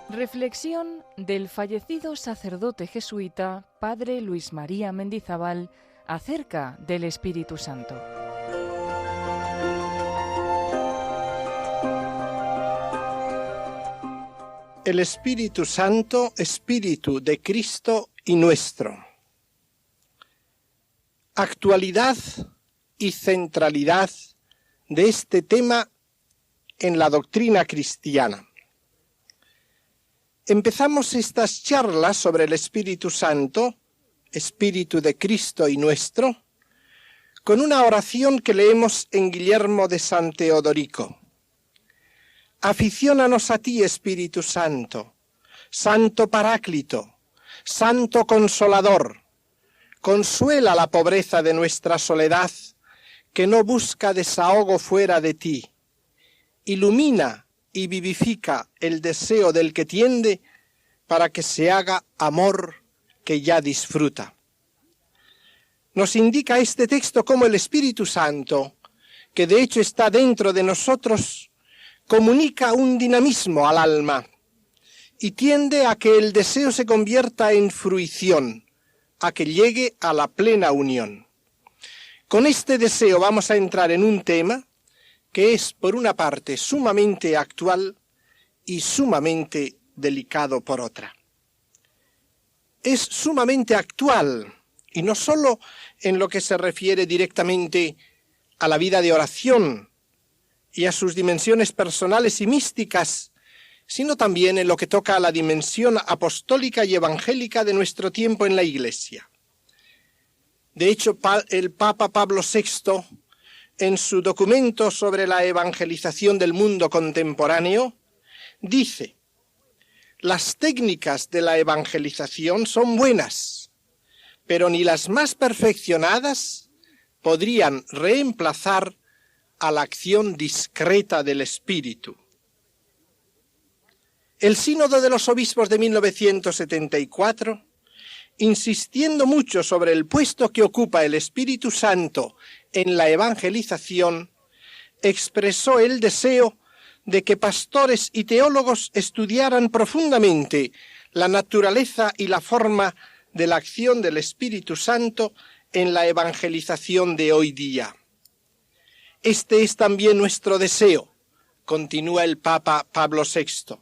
Reflexión del fallecido sacerdote jesuita, padre Luis María Mendizábal, acerca del Espíritu Santo. El Espíritu Santo, Espíritu de Cristo y nuestro. Actualidad y centralidad de este tema en la doctrina cristiana. Empezamos estas charlas sobre el Espíritu Santo, Espíritu de Cristo y nuestro, con una oración que leemos en Guillermo de San Teodorico. Aficiónanos a ti, Espíritu Santo, Santo Paráclito, Santo Consolador, consuela la pobreza de nuestra soledad, que no busca desahogo fuera de ti. Ilumina y vivifica el deseo del que tiende para que se haga amor que ya disfruta. Nos indica este texto cómo el Espíritu Santo, que de hecho está dentro de nosotros, comunica un dinamismo al alma y tiende a que el deseo se convierta en fruición, a que llegue a la plena unión. Con este deseo vamos a entrar en un tema que es, por una parte, sumamente actual y sumamente delicado por otra. Es sumamente actual, y no solo en lo que se refiere directamente a la vida de oración y a sus dimensiones personales y místicas, sino también en lo que toca a la dimensión apostólica y evangélica de nuestro tiempo en la Iglesia. De hecho, el Papa Pablo VI, en su documento sobre la evangelización del mundo contemporáneo, dice: las técnicas de la evangelización son buenas, pero ni las más perfeccionadas podrían reemplazar a la acción discreta del Espíritu. El Sínodo de los Obispos de 1974, insistiendo mucho sobre el puesto que ocupa el Espíritu Santo en la evangelización, expresó el deseo de que pastores y teólogos estudiaran profundamente la naturaleza y la forma de la acción del Espíritu Santo en la evangelización de hoy día. Este es también nuestro deseo, continúa el Papa Pablo VI.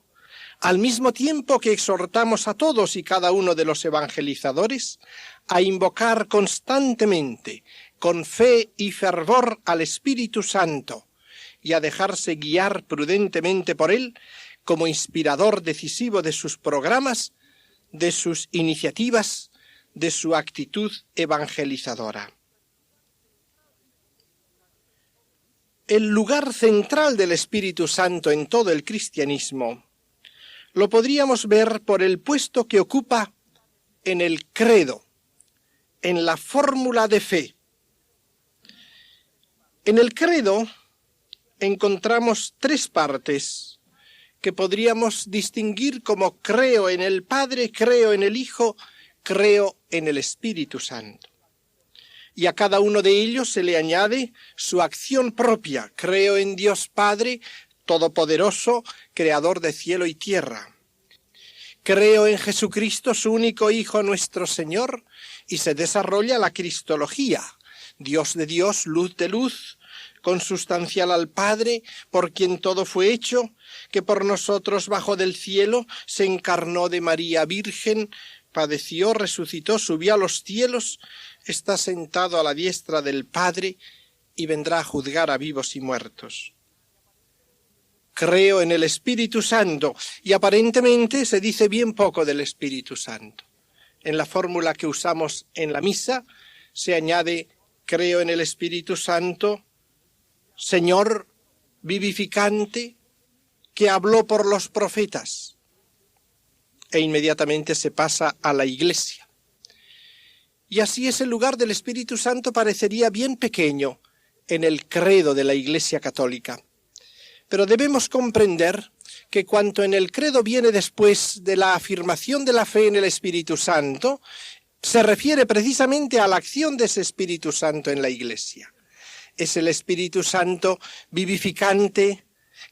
Al mismo tiempo que exhortamos a todos y cada uno de los evangelizadores a invocar constantemente, con fe y fervor, al Espíritu Santo y a dejarse guiar prudentemente por él como inspirador decisivo de sus programas, de sus iniciativas, de su actitud evangelizadora. El lugar central del Espíritu Santo en todo el cristianismo lo podríamos ver por el puesto que ocupa en el credo, en la fórmula de fe. En el credo encontramos tres partes que podríamos distinguir como creo en el Padre, creo en el Hijo, creo en el Espíritu Santo. Y a cada uno de ellos se le añade su acción propia. Creo en Dios Padre Todopoderoso, Creador de cielo y tierra. Creo en Jesucristo, su único Hijo, nuestro Señor, y se desarrolla la cristología. Dios de Dios, luz de luz, consustancial al Padre, por quien todo fue hecho, que por nosotros bajó del cielo, se encarnó de María Virgen, padeció, resucitó, subió a los cielos, está sentado a la diestra del Padre y vendrá a juzgar a vivos y muertos. Creo en el Espíritu Santo, y aparentemente se dice bien poco del Espíritu Santo. En la fórmula que usamos en la misa se añade: creo en el Espíritu Santo, Señor vivificante, que habló por los profetas. E inmediatamente se pasa a la Iglesia. Y así ese lugar del Espíritu Santo parecería bien pequeño en el credo de la Iglesia católica. Pero debemos comprender que cuanto en el credo viene después de la afirmación de la fe en el Espíritu Santo, se refiere precisamente a la acción de ese Espíritu Santo en la Iglesia. Es el Espíritu Santo vivificante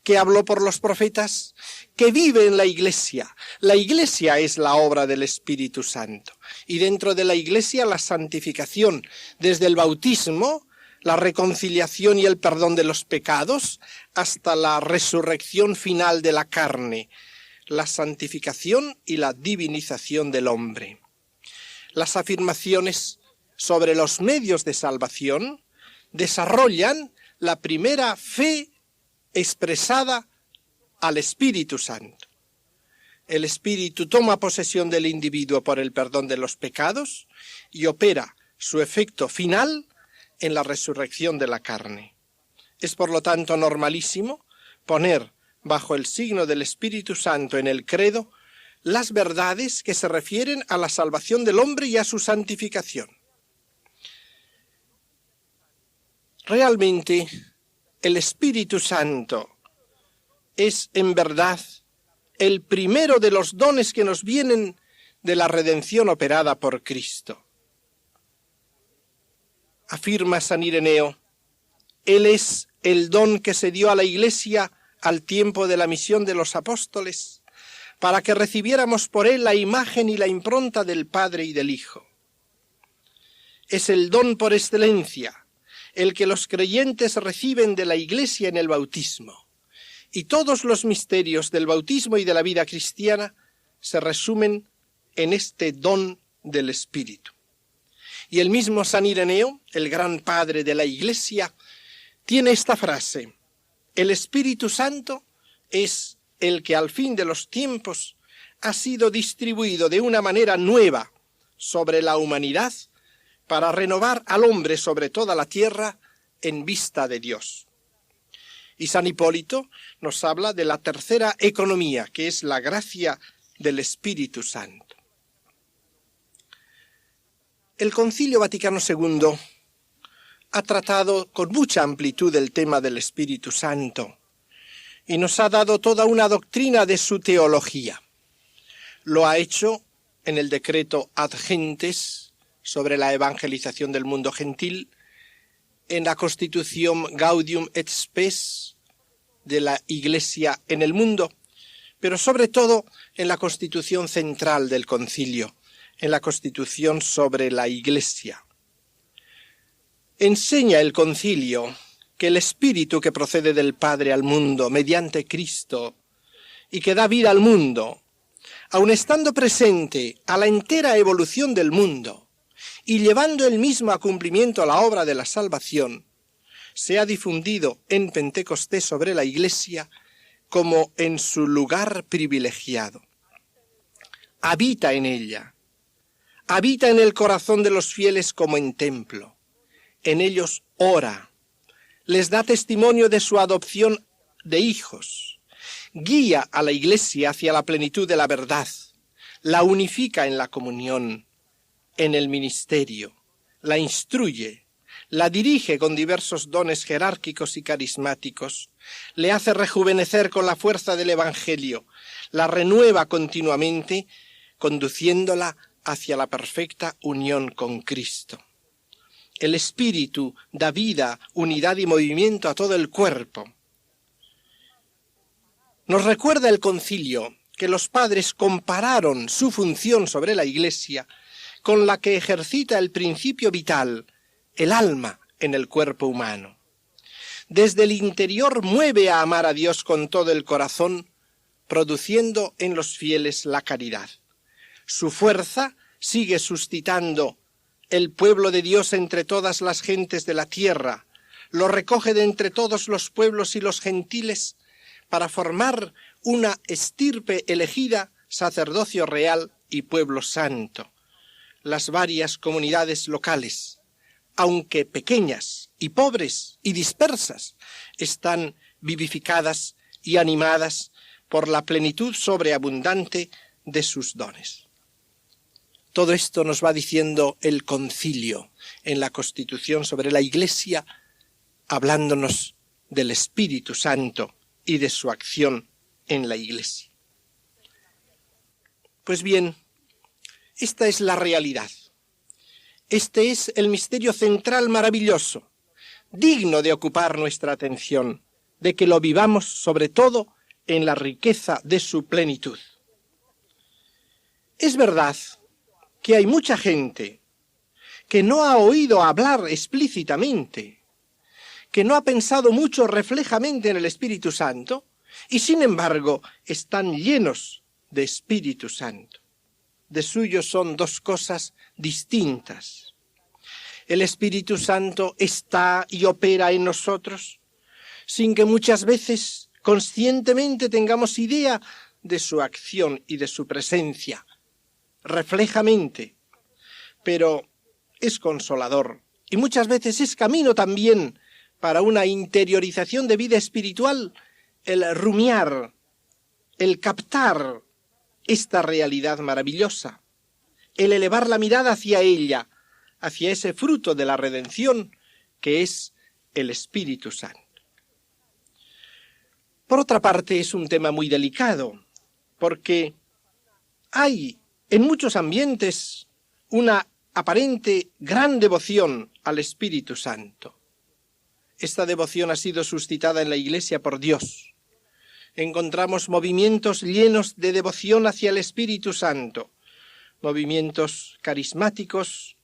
que habló por los profetas, que vive en la Iglesia. La Iglesia es la obra del Espíritu Santo. Y dentro de la Iglesia la santificación, desde el bautismo, la reconciliación y el perdón de los pecados, hasta la resurrección final de la carne, la santificación y la divinización del hombre. Las afirmaciones sobre los medios de salvación desarrollan la primera fe expresada al Espíritu Santo. El Espíritu toma posesión del individuo por el perdón de los pecados y opera su efecto final en la resurrección de la carne. Es por lo tanto normalísimo poner bajo el signo del Espíritu Santo en el credo las verdades que se refieren a la salvación del hombre y a su santificación. Realmente, el Espíritu Santo es en verdad el primero de los dones que nos vienen de la redención operada por Cristo. Afirma San Ireneo, Él es el don que se dio a la Iglesia al tiempo de la misión de los apóstoles, para que recibiéramos por Él la imagen y la impronta del Padre y del Hijo. Es el don por excelencia, el que los creyentes reciben de la Iglesia en el bautismo. Y todos los misterios del bautismo y de la vida cristiana se resumen en este don del Espíritu. Y el mismo San Ireneo, el gran padre de la Iglesia, tiene esta frase: el Espíritu Santo es el que al fin de los tiempos ha sido distribuido de una manera nueva sobre la humanidad para renovar al hombre sobre toda la tierra en vista de Dios. Y San Hipólito nos habla de la tercera economía, que es la gracia del Espíritu Santo. El Concilio Vaticano II ha tratado con mucha amplitud el tema del Espíritu Santo y nos ha dado toda una doctrina de su teología. Lo ha hecho en el decreto Ad Gentes sobre la evangelización del mundo gentil, en la Constitución Gaudium et Spes de la Iglesia en el mundo, pero sobre todo en la Constitución central del Concilio, en la Constitución sobre la Iglesia. Enseña el Concilio que el Espíritu que procede del Padre al mundo mediante Cristo y que da vida al mundo, aun estando presente a la entera evolución del mundo y llevando él mismo a cumplimiento la obra de la salvación, se ha difundido en Pentecostés sobre la Iglesia como en su lugar privilegiado. Habita en ella, habita en el corazón de los fieles como en templo, en ellos ora, les da testimonio de su adopción de hijos, guía a la Iglesia hacia la plenitud de la verdad, la unifica en la comunión, en el ministerio, la instruye, la dirige con diversos dones jerárquicos y carismáticos, le hace rejuvenecer con la fuerza del Evangelio, la renueva continuamente, conduciéndola hacia la perfecta unión con Cristo. El Espíritu da vida, unidad y movimiento a todo el cuerpo. Nos recuerda el Concilio que los padres compararon su función sobre la Iglesia con la que ejercita el principio vital, el alma, en el cuerpo humano. Desde el interior mueve a amar a Dios con todo el corazón, produciendo en los fieles la caridad. Su fuerza sigue suscitando el pueblo de Dios entre todas las gentes de la tierra, lo recoge de entre todos los pueblos y los gentiles para formar una estirpe elegida, sacerdocio real y pueblo santo. Las varias comunidades locales, aunque pequeñas y pobres y dispersas, están vivificadas y animadas por la plenitud sobreabundante de sus dones. Todo esto nos va diciendo el Concilio en la Constitución sobre la Iglesia, hablándonos del Espíritu Santo y de su acción en la Iglesia. Pues bien, esta es la realidad. Este es el misterio central maravilloso digno de ocupar nuestra atención, de que lo vivamos sobre todo en la riqueza de su plenitud. Es verdad que hay mucha gente que no ha oído hablar explícitamente, que no ha pensado mucho reflejamente en el Espíritu Santo, y sin embargo están llenos de Espíritu Santo. De suyo son dos cosas distintas. El Espíritu Santo está y opera en nosotros sin que muchas veces conscientemente tengamos idea de su acción y de su presencia, reflejamente, pero es consolador y muchas veces es camino también para una interiorización de vida espiritual, el rumiar, el captar esta realidad maravillosa, el elevar la mirada hacia ella, hacia ese fruto de la redención que es el Espíritu Santo. Por otra parte, es un tema muy delicado, porque hay en muchos ambientes una aparente gran devoción al Espíritu Santo. Esta devoción ha sido suscitada en la Iglesia por Dios. Encontramos movimientos llenos de devoción hacia el Espíritu Santo, movimientos carismáticos,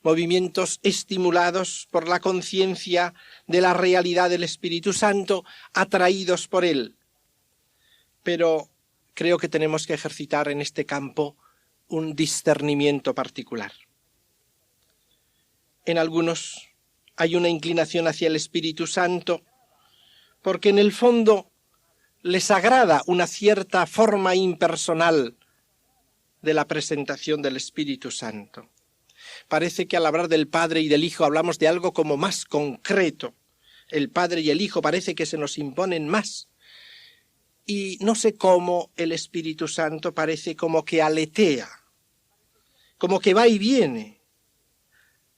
movimientos estimulados por la conciencia de la realidad del Espíritu Santo, atraídos por él. Pero creo que tenemos que ejercitar en este campo un discernimiento particular. En algunos hay una inclinación hacia el Espíritu Santo porque en el fondo les agrada una cierta forma impersonal de la presentación del Espíritu Santo. Parece que al hablar del Padre y del Hijo hablamos de algo como más concreto. El Padre y el Hijo parece que se nos imponen más. Y no sé cómo el Espíritu Santo parece como que aletea, como que va y viene.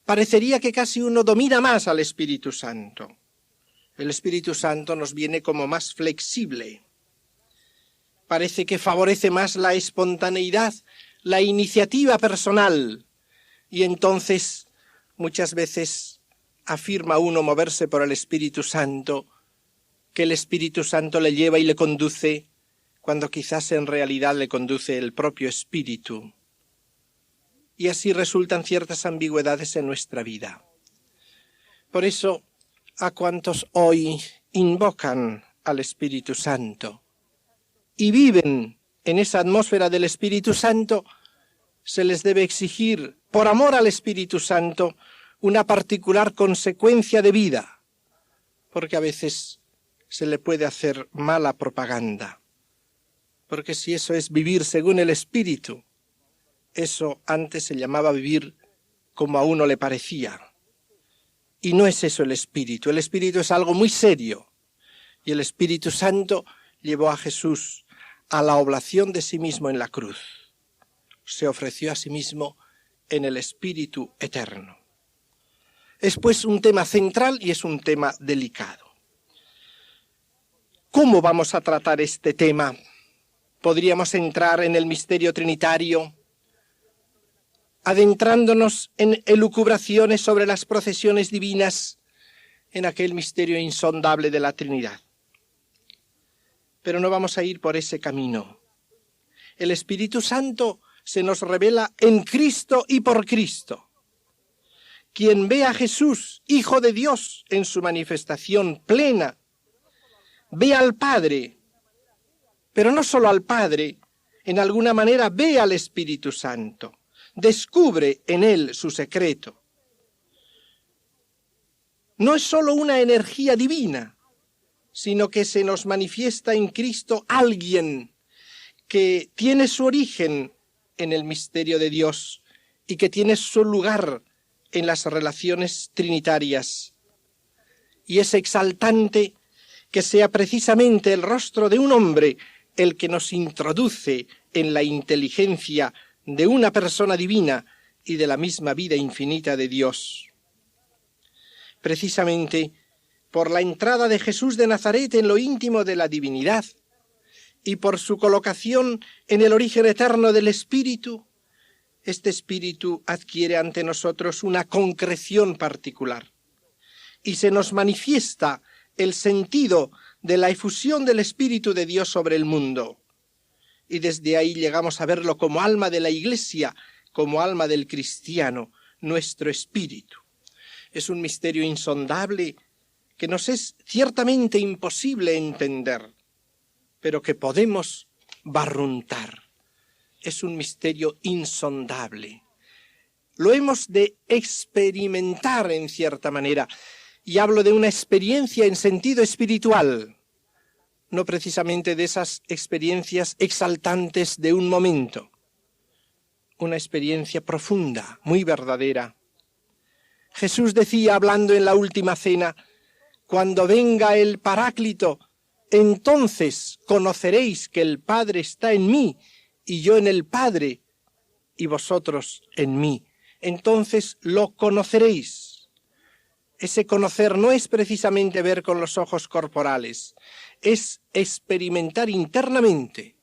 Parecería que casi uno domina más al Espíritu Santo. El Espíritu Santo nos viene como más flexible. Parece que favorece más la espontaneidad, la iniciativa personal. Y entonces, muchas veces afirma uno moverse por el Espíritu Santo, que el Espíritu Santo le lleva y le conduce, cuando quizás en realidad le conduce el propio Espíritu. Y así resultan ciertas ambigüedades en nuestra vida. Por eso, a cuantos hoy invocan al Espíritu Santo y viven en esa atmósfera del Espíritu Santo, se les debe exigir, por amor al Espíritu Santo, una particular consecuencia de vida, porque a veces se le puede hacer mala propaganda. Porque si eso es vivir según el Espíritu, eso antes se llamaba vivir como a uno le parecía. Y no es eso el Espíritu. El Espíritu es algo muy serio. Y el Espíritu Santo llevó a Jesús a la oblación de sí mismo en la cruz. Se ofreció a sí mismo en el Espíritu eterno. Es pues un tema central y es un tema delicado. ¿Cómo vamos a tratar este tema? ¿Podríamos entrar en el misterio trinitario, adentrándonos en elucubraciones sobre las procesiones divinas en aquel misterio insondable de la Trinidad? Pero no vamos a ir por ese camino. El Espíritu Santo se nos revela en Cristo y por Cristo. Quien ve a Jesús, Hijo de Dios, en su manifestación plena, ve al Padre, pero no solo al Padre, en alguna manera ve al Espíritu Santo, descubre en él su secreto. No es solo una energía divina, sino que se nos manifiesta en Cristo alguien que tiene su origen en el misterio de Dios y que tiene su lugar en las relaciones trinitarias. Y es exaltante que sea precisamente el rostro de un hombre el que nos introduce en la inteligencia de una persona divina y de la misma vida infinita de Dios. Precisamente por la entrada de Jesús de Nazaret en lo íntimo de la divinidad y por su colocación en el origen eterno del Espíritu, este Espíritu adquiere ante nosotros una concreción particular y se nos manifiesta el sentido de la efusión del Espíritu de Dios sobre el mundo. Y desde ahí llegamos a verlo como alma de la Iglesia, como alma del cristiano, nuestro espíritu. Es un misterio insondable que nos es ciertamente imposible entender, pero que podemos barruntar. Es un misterio insondable. Lo hemos de experimentar en cierta manera, y hablo de una experiencia en sentido espiritual, no precisamente de esas experiencias exaltantes de un momento. Una experiencia profunda, muy verdadera. Jesús decía, hablando en la última cena, cuando venga el Paráclito, entonces conoceréis que el Padre está en mí y yo en el Padre y vosotros en mí. Entonces lo conoceréis. Ese conocer no es precisamente ver con los ojos corporales, es experimentar internamente.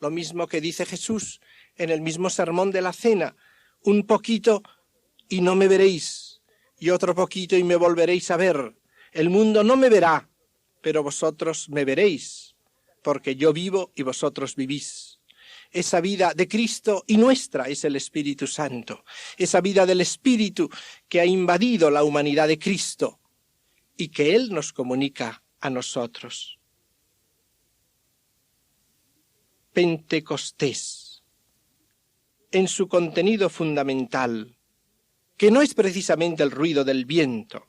Lo mismo que dice Jesús en el mismo sermón de la cena, un poquito y no me veréis, y otro poquito y me volveréis a ver. El mundo no me verá, pero vosotros me veréis, porque yo vivo y vosotros vivís. Esa vida de Cristo y nuestra es el Espíritu Santo, esa vida del Espíritu que ha invadido la humanidad de Cristo y que Él nos comunica a nosotros. Pentecostés, en su contenido fundamental, que no es precisamente el ruido del viento,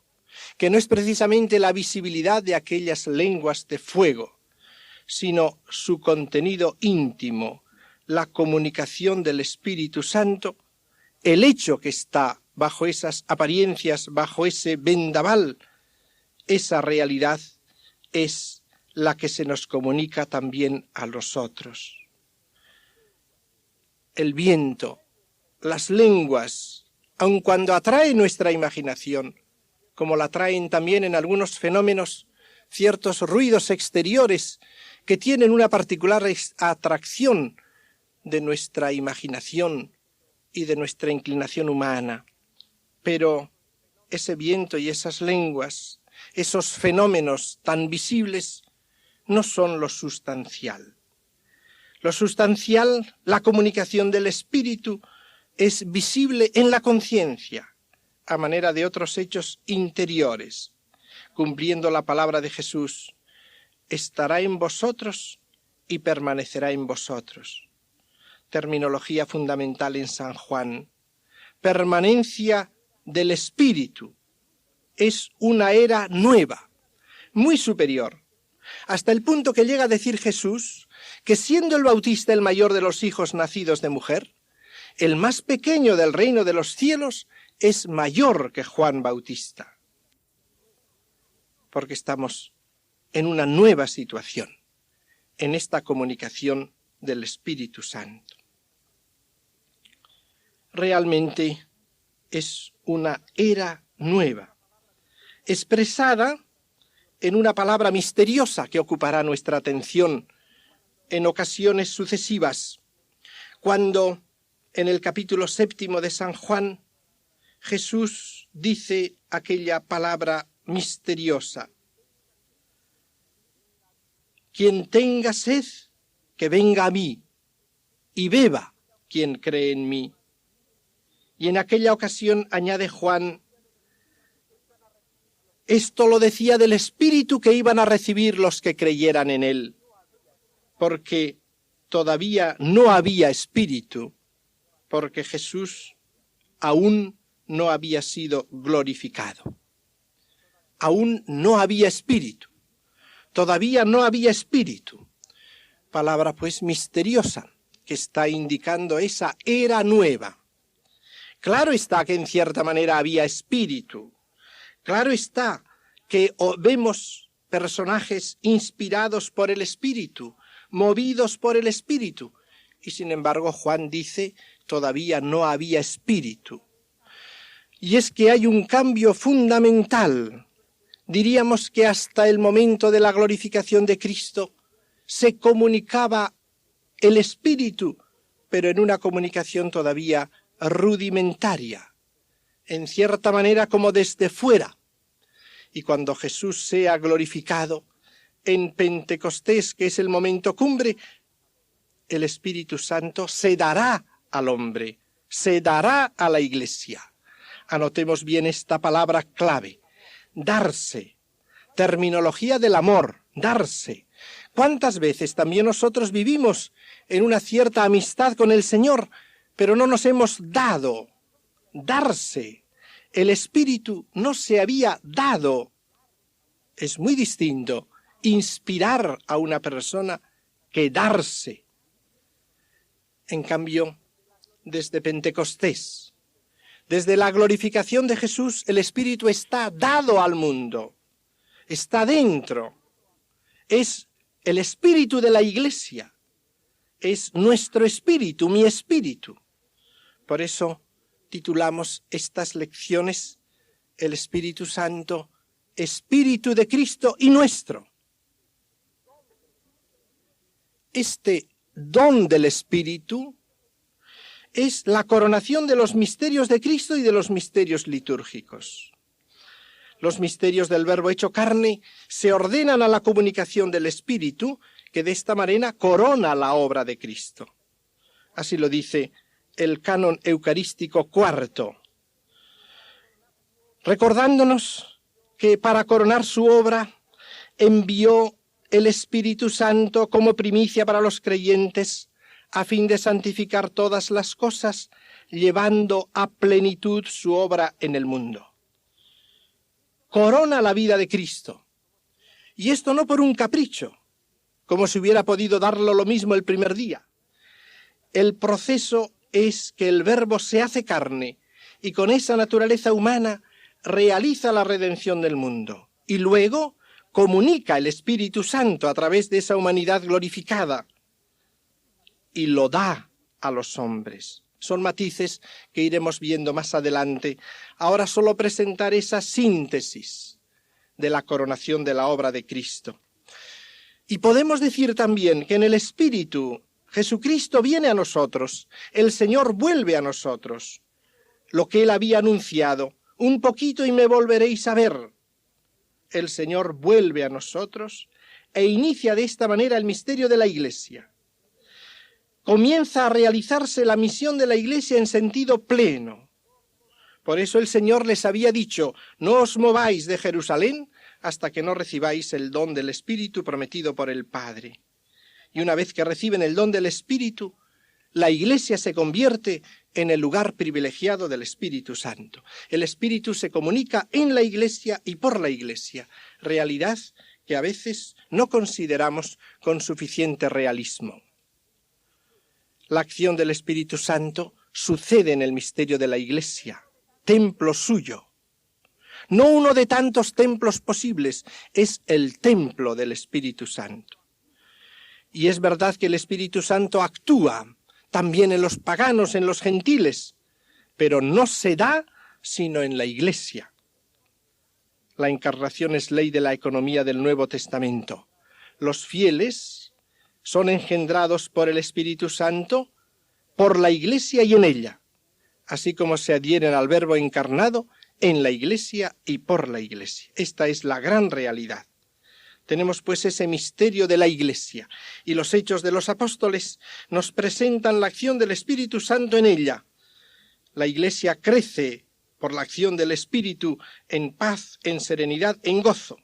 que no es precisamente la visibilidad de aquellas lenguas de fuego, sino su contenido íntimo, la comunicación del Espíritu Santo, el hecho que está bajo esas apariencias, bajo ese vendaval, esa realidad es la que se nos comunica también a nosotros. El viento, las lenguas, aun cuando atrae nuestra imaginación, como la traen también en algunos fenómenos ciertos ruidos exteriores que tienen una particular atracción de nuestra imaginación y de nuestra inclinación humana. Pero ese viento y esas lenguas, esos fenómenos tan visibles, no son lo sustancial. Lo sustancial, la comunicación del espíritu, es visible en la conciencia, a manera de otros hechos interiores, cumpliendo la palabra de Jesús, estará en vosotros y permanecerá en vosotros. Terminología fundamental en San Juan. Permanencia del Espíritu. Es una era nueva, muy superior, hasta el punto que llega a decir Jesús que siendo el Bautista el mayor de los hijos nacidos de mujer, el más pequeño del reino de los cielos es mayor que Juan Bautista. Porque estamos en una nueva situación, en esta comunicación del Espíritu Santo. Realmente es una era nueva, expresada en una palabra misteriosa que ocupará nuestra atención en ocasiones sucesivas, cuando en el capítulo 7 de San Juan Jesús dice aquella palabra misteriosa: quien tenga sed, que venga a mí, y beba quien cree en mí. Y en aquella ocasión añade Juan, esto lo decía del Espíritu que iban a recibir los que creyeran en él, porque todavía no había Espíritu, porque Jesús aún no había sido glorificado. Aún no había Espíritu. Todavía no había Espíritu. Palabra pues misteriosa que está indicando esa era nueva. Claro está que en cierta manera había Espíritu. Claro está que vemos personajes inspirados por el Espíritu, movidos por el Espíritu. Y sin embargo Juan dice, todavía no había Espíritu. Y es que hay un cambio fundamental. Diríamos que hasta el momento de la glorificación de Cristo se comunicaba el Espíritu, pero en una comunicación todavía rudimentaria, en cierta manera como desde fuera. Y cuando Jesús sea glorificado en Pentecostés, que es el momento cumbre, el Espíritu Santo se dará al hombre, se dará a la Iglesia. Anotemos bien esta palabra clave, darse, terminología del amor, darse. ¿Cuántas veces también nosotros vivimos en una cierta amistad con el Señor, pero no nos hemos dado? Darse. El Espíritu no se había dado. Es muy distinto inspirar a una persona que darse. En cambio, desde Pentecostés, desde la glorificación de Jesús, el Espíritu está dado al mundo, está dentro. Es el Espíritu de la Iglesia, es nuestro espíritu, mi espíritu. Por eso titulamos estas lecciones el Espíritu Santo, Espíritu de Cristo y nuestro. Este don del Espíritu es la coronación de los misterios de Cristo y de los misterios litúrgicos. Los misterios del Verbo hecho carne se ordenan a la comunicación del Espíritu, que de esta manera corona la obra de Cristo. Así lo dice el canon eucarístico cuarto, recordándonos que para coronar su obra envió el Espíritu Santo como primicia para los creyentes, a fin de santificar todas las cosas, llevando a plenitud su obra en el mundo. Corona la vida de Cristo. Y esto no por un capricho, como si hubiera podido darlo lo mismo el primer día. El proceso es que el Verbo se hace carne y con esa naturaleza humana realiza la redención del mundo. Y luego comunica el Espíritu Santo a través de esa humanidad glorificada y lo da a los hombres. Son matices que iremos viendo más adelante. Ahora solo presentar esa síntesis de la coronación de la obra de Cristo. Y podemos decir también que en el Espíritu Jesucristo viene a nosotros, el Señor vuelve a nosotros. Lo que Él había anunciado, un poquito y me volveréis a ver. El Señor vuelve a nosotros e inicia de esta manera el misterio de la Iglesia. Comienza a realizarse la misión de la Iglesia en sentido pleno. Por eso el Señor les había dicho, no os mováis de Jerusalén hasta que no recibáis el don del Espíritu prometido por el Padre. Y una vez que reciben el don del Espíritu, la Iglesia se convierte en el lugar privilegiado del Espíritu Santo. El Espíritu se comunica en la Iglesia y por la Iglesia, realidad que a veces no consideramos con suficiente realismo. La acción del Espíritu Santo sucede en el misterio de la Iglesia, templo suyo. No uno de tantos templos posibles, es el templo del Espíritu Santo. Y es verdad que el Espíritu Santo actúa también en los paganos, en los gentiles, pero no se da sino en la Iglesia. La encarnación es ley de la economía del Nuevo Testamento. Los fieles son engendrados por el Espíritu Santo, por la Iglesia y en ella, así como se adhieren al Verbo encarnado en la Iglesia y por la Iglesia. Esta es la gran realidad. Tenemos pues ese misterio de la Iglesia, y los Hechos de los Apóstoles nos presentan la acción del Espíritu Santo en ella. La Iglesia crece por la acción del Espíritu en paz, en serenidad, en gozo.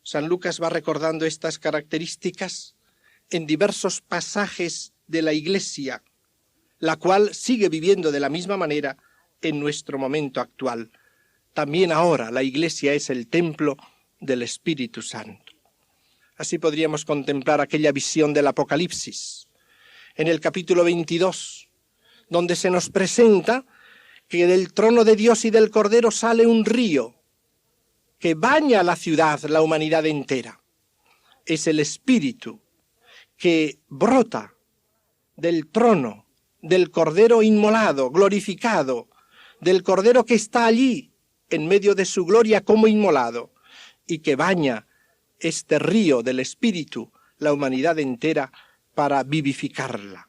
San Lucas va recordando estas características en diversos pasajes de la Iglesia, la cual sigue viviendo de la misma manera en nuestro momento actual. También ahora la Iglesia es el templo del Espíritu Santo. Así podríamos contemplar aquella visión del Apocalipsis, en el capítulo 22, donde se nos presenta que del trono de Dios y del Cordero sale un río que baña la ciudad, la humanidad entera. Es el Espíritu que brota del trono, del Cordero inmolado, glorificado, del Cordero que está allí en medio de su gloria como inmolado y que baña este río del Espíritu, la humanidad entera, para vivificarla.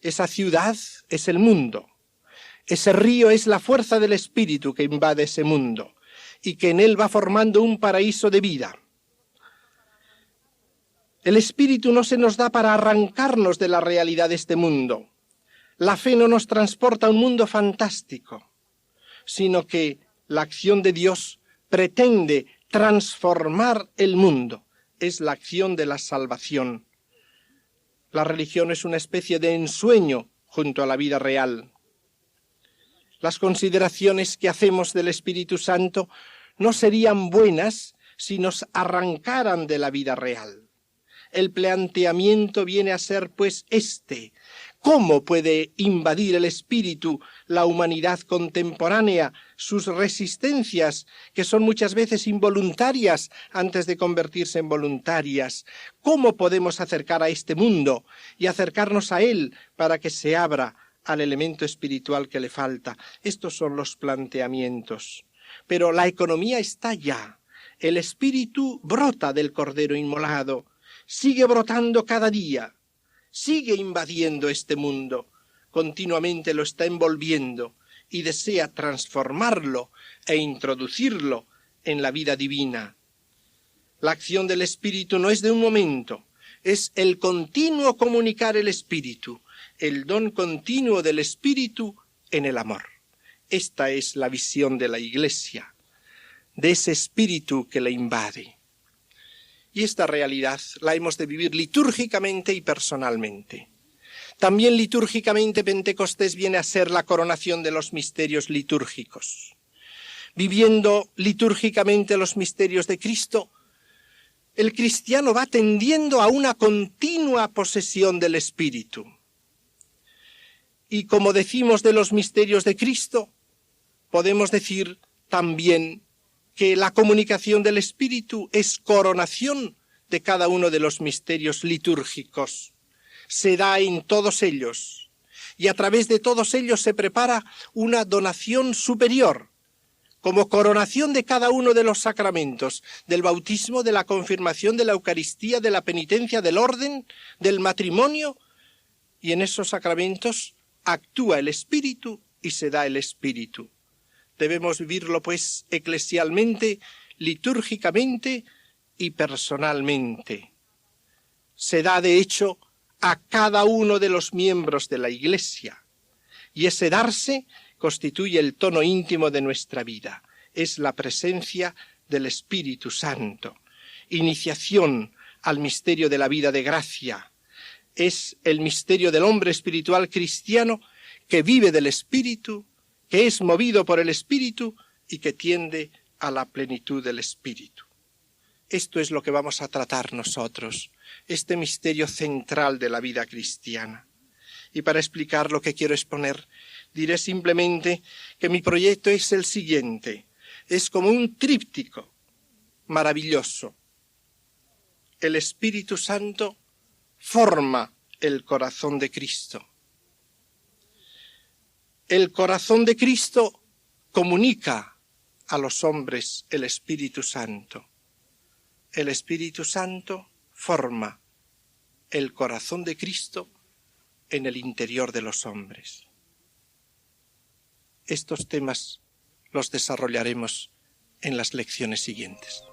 Esa ciudad es el mundo. Ese río es la fuerza del Espíritu que invade ese mundo. y que en él va formando un paraíso de vida. El Espíritu no se nos da para arrancarnos de la realidad de este mundo. La fe no nos transporta a un mundo fantástico, sino que la acción de Dios pretende transformar el mundo. Es la acción de la salvación. La religión es una especie de ensueño junto a la vida real. Las consideraciones que hacemos del Espíritu Santo no serían buenas si nos arrancaran de la vida real. El planteamiento viene a ser, pues, ¿cómo puede invadir el espíritu la humanidad contemporánea, sus resistencias, que son muchas veces involuntarias antes de convertirse en voluntarias? ¿Cómo podemos acercar a este mundo y acercarnos a él para que se abra al elemento espiritual que le falta? Estos son los planteamientos. Pero la economía está ya. El espíritu brota del Cordero Inmolado. Sigue brotando cada día, sigue invadiendo este mundo, continuamente lo está envolviendo y desea transformarlo e introducirlo en la vida divina. La acción del Espíritu no es de un momento, es el continuo comunicar el Espíritu, el don continuo del Espíritu en el amor. Esta es la visión de la Iglesia, de ese Espíritu que la invade. Y esta realidad la hemos de vivir litúrgicamente y personalmente. También litúrgicamente Pentecostés viene a ser la coronación de los misterios litúrgicos. Viviendo litúrgicamente los misterios de Cristo, el cristiano va tendiendo a una continua posesión del Espíritu. Y como decimos de los misterios de Cristo, podemos decir también que la comunicación del Espíritu es coronación de cada uno de los misterios litúrgicos. Se da en todos ellos, y a través de todos ellos se prepara una donación superior, como coronación de cada uno de los sacramentos, del bautismo, de la confirmación, de la Eucaristía, de la penitencia, del orden, del matrimonio, y en esos sacramentos actúa el Espíritu y se da el Espíritu. Debemos vivirlo, pues, eclesialmente, litúrgicamente y personalmente. Se da, de hecho, a cada uno de los miembros de la Iglesia. Y ese darse constituye el tono íntimo de nuestra vida. Es la presencia del Espíritu Santo. Iniciación al misterio de la vida de gracia. Es el misterio del hombre espiritual cristiano que vive del Espíritu, que es movido por el Espíritu y que tiende a la plenitud del Espíritu. Esto es lo que vamos a tratar nosotros, este misterio central de la vida cristiana. Y para explicar lo que quiero exponer, diré simplemente que mi proyecto es el siguiente. Es como un tríptico maravilloso. El Espíritu Santo forma el corazón de Cristo. El corazón de Cristo comunica a los hombres el Espíritu Santo. El Espíritu Santo forma el corazón de Cristo en el interior de los hombres. Estos temas los desarrollaremos en las lecciones siguientes.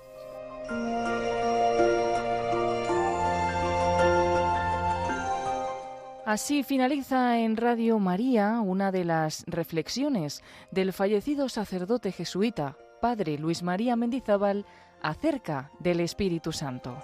Así finaliza en Radio María una de las reflexiones del fallecido sacerdote jesuita, padre Luis María Mendizábal, acerca del Espíritu Santo.